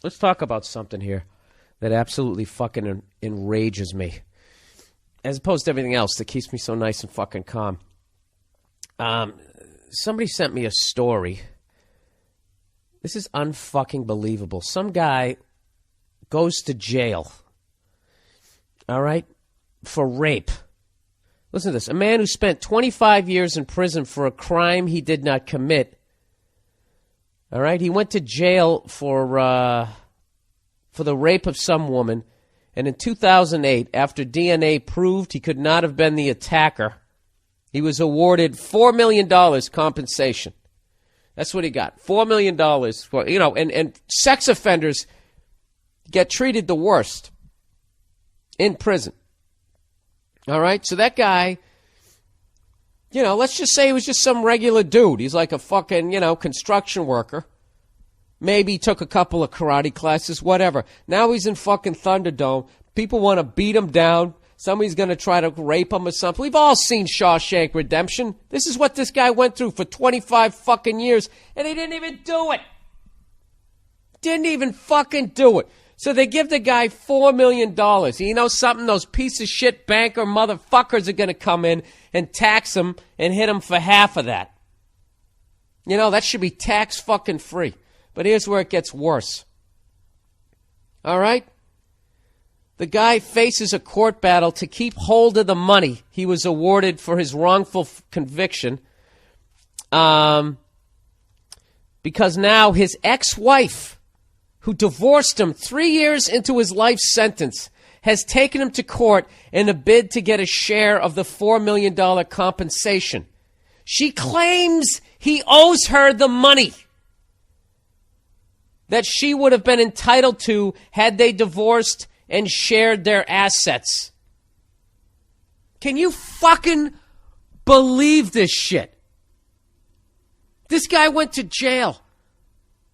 let's talk about something here that absolutely fucking enrages me, as opposed to everything else that keeps me so nice and fucking calm. Somebody sent me a story. This is unfucking believable. Some guy goes to jail, all right, for rape. Listen to this. A man who spent 25 years in prison for a crime he did not commit. All right, he went to jail for the rape of some woman, and in 2008, after DNA proved he could not have been the attacker, he was awarded $4 million compensation. That's what he got, $4 million for, and sex offenders get treated the worst in prison. All right, so that guy, let's just say he was just some regular dude. He's like a fucking, construction worker. Maybe he took a couple of karate classes, whatever. Now he's in fucking Thunderdome. People want to beat him down. Somebody's going to try to rape him or something. We've all seen Shawshank Redemption. This is what this guy went through for 25 fucking years, and he didn't even do it. Didn't even fucking do it. So they give the guy $4 million. You know something? Those piece of shit banker motherfuckers are going to come in and tax him and hit him for half of that. That should be tax fucking free. But here's where it gets worse. All right? The guy faces a court battle to keep hold of the money he was awarded for his wrongful conviction, because now his ex-wife, who divorced him 3 years into his life sentence, has taken him to court in a bid to get a share of the $4 million compensation. She claims he owes her the money that she would have been entitled to had they divorced and shared their assets. Can you fucking believe this shit? This guy went to jail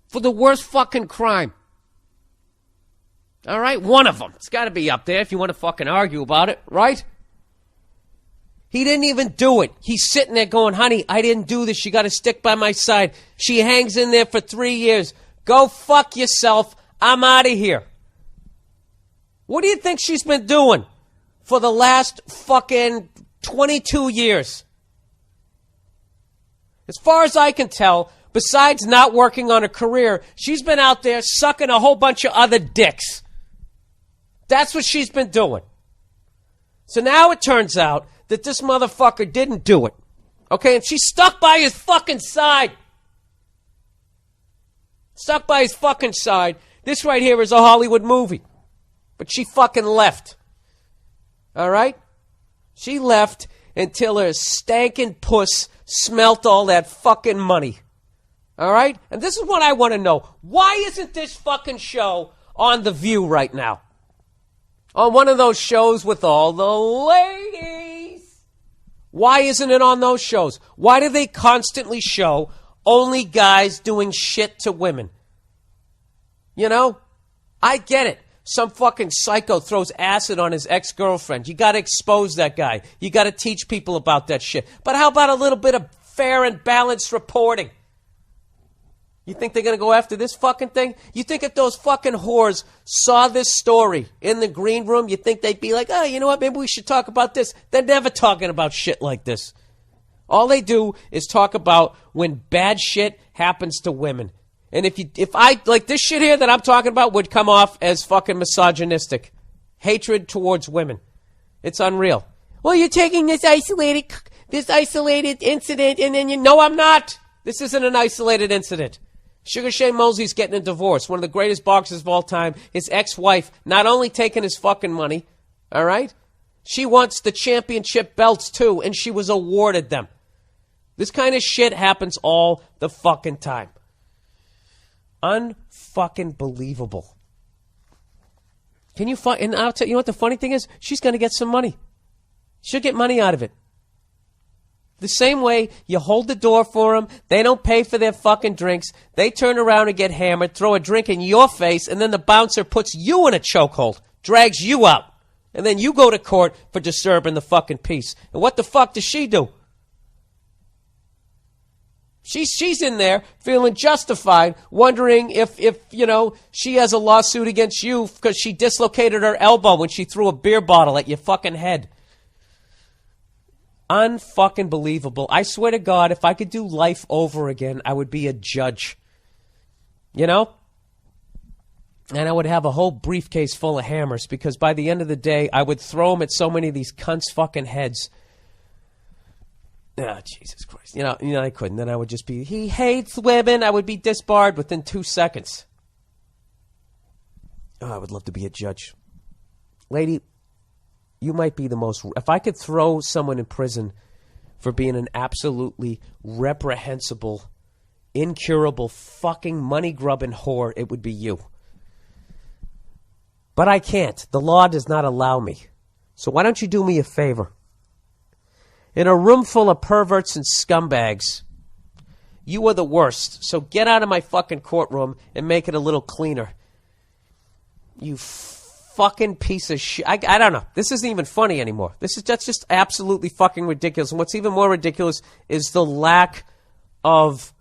for the worst fucking crime. All right, one of them. It's got to be up there if you want to fucking argue about it, right? He didn't even do it. He's sitting there going, honey, I didn't do this. You got to stick by my side. She hangs in there for 3 years. Go fuck yourself. I'm out of here. What do you think she's been doing for the last fucking 22 years? As far as I can tell, besides not working on a career, she's been out there sucking a whole bunch of other dicks. That's what she's been doing. So now it turns out that this motherfucker didn't do it. Okay, and she's stuck by his fucking side. Stuck by his fucking side. This right here is a Hollywood movie. But she fucking left. All right? She left until her stankin' puss smelt all that fucking money. All right? And this is what I want to know. Why isn't this fucking show on The View right now? On one of those shows with all the ladies. Why isn't it on those shows? Why do they constantly show only guys doing shit to women? I get it. Some fucking psycho throws acid on his ex-girlfriend. You got to expose that guy. You got to teach people about that shit. But how about a little bit of fair and balanced reporting? You think they're going to go after this fucking thing? You think if those fucking whores saw this story in the green room, you think they'd be like, oh, you know what, maybe we should talk about this? They're never talking about shit like this. All they do is talk about when bad shit happens to women. And if I, like this shit here that I'm talking about would come off as fucking misogynistic. Hatred towards women. It's unreal. Well, you're taking this isolated incident and then no, I'm not. This isn't an isolated incident. Sugar Shane Mosley's getting a divorce. One of the greatest boxers of all time. His ex-wife not only taking his fucking money, all right? She wants the championship belts too, and she was awarded them. This kind of shit happens all the fucking time. Unfucking believable. Can you find? And I'll tell you what the funny thing is. She's going to get some money. She'll get money out of it. The same way you hold the door for them, they don't pay for their fucking drinks. They turn around and get hammered, throw a drink in your face, and then the bouncer puts you in a chokehold, drags you out, and then you go to court for disturbing the fucking peace. And what the fuck does she do? She's in there feeling justified, wondering if she has a lawsuit against you because she dislocated her elbow when she threw a beer bottle at your fucking head. Unfucking believable. I swear to God, if I could do life over again, I would be a judge. And I would have a whole briefcase full of hammers because by the end of the day, I would throw them at so many of these cunts' fucking heads. Oh, Jesus Christ. I couldn't. Then I would just be, he hates women. I would be disbarred within 2 seconds. Oh, I would love to be a judge. Lady, you might be the most... If I could throw someone in prison for being an absolutely reprehensible, incurable, fucking money-grubbing whore, it would be you. But I can't. The law does not allow me. So why don't you do me a favor? In a room full of perverts and scumbags, you are the worst. So get out of my fucking courtroom and make it a little cleaner. You fucking piece of shit. I don't know. This isn't even funny anymore. That's just absolutely fucking ridiculous. And what's even more ridiculous is the lack of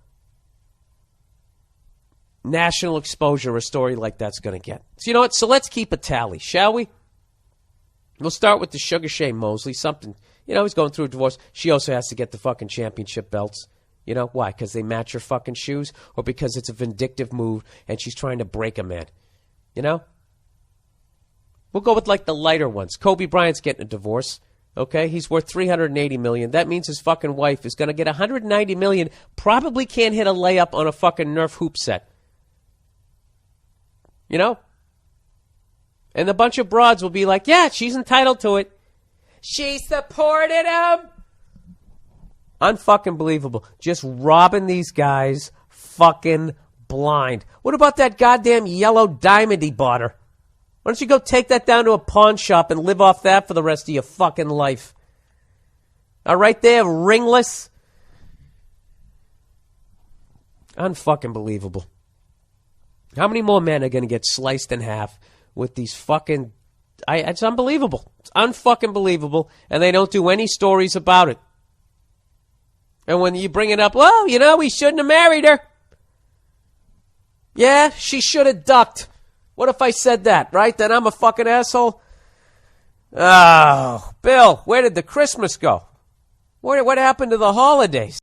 national exposure a story like that's going to get. So you know what? So let's keep a tally, shall we? We'll start with the Sugar Shane Mosley. Something, he's going through a divorce. She also has to get the fucking championship belts. Why? Because they match her fucking shoes? Or because it's a vindictive move and she's trying to break a man? We'll go with like the lighter ones. Kobe Bryant's getting a divorce. Okay? He's worth $380 million. That means his fucking wife is going to get $190 million. Probably can't hit a layup on a fucking Nerf hoop set. And a bunch of broads will be like, yeah, she's entitled to it. She supported him. Unfucking believable. Just robbing these guys fucking blind. What about that goddamn yellow diamond he bought her? Why don't you go take that down to a pawn shop and live off that for the rest of your fucking life? All right there, ringless. Unfucking believable. How many more men are going to get sliced in half with these fucking... It's unbelievable. It's unfucking believable. And they don't do any stories about it. And when you bring it up, well, we shouldn't have married her. Yeah, she should have ducked. What if I said that, right? Then I'm a fucking asshole? Oh, Bill, where did the Christmas go? What happened to the holidays?